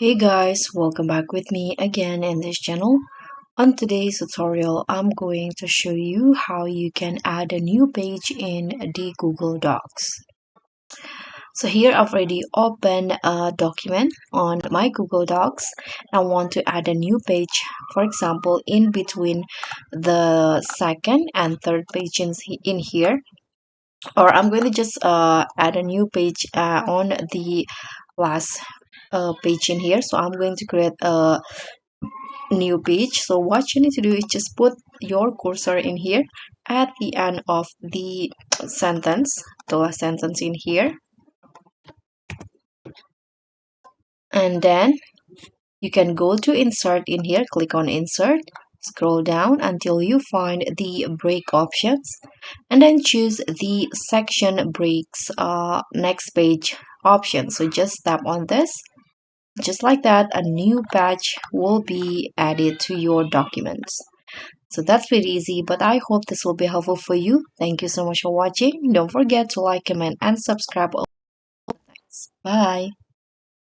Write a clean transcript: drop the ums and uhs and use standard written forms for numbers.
Hey guys, welcome back with me again in this channel. On today's tutorial, I'm going to show you how you can add a new page in the Google Docs. So here I've already opened a document on my Google Docs. I want to add a new page, for example, in between the second and third page in here. Or I'm going to just add a new page on the last page in here. So I'm going to create a new page. So what you need to do is just put your cursor in here at the end of the sentence, the last sentence in here, and then you can go to insert in here, click on insert, scroll down until you find the break options, and then choose the section breaks next page option. So just tap on this. Just like that, a new page will be added to your documents. So that's pretty easy, but I hope this will be helpful for you. Thank you so much for watching. Don't forget to like, comment, and subscribe. Bye.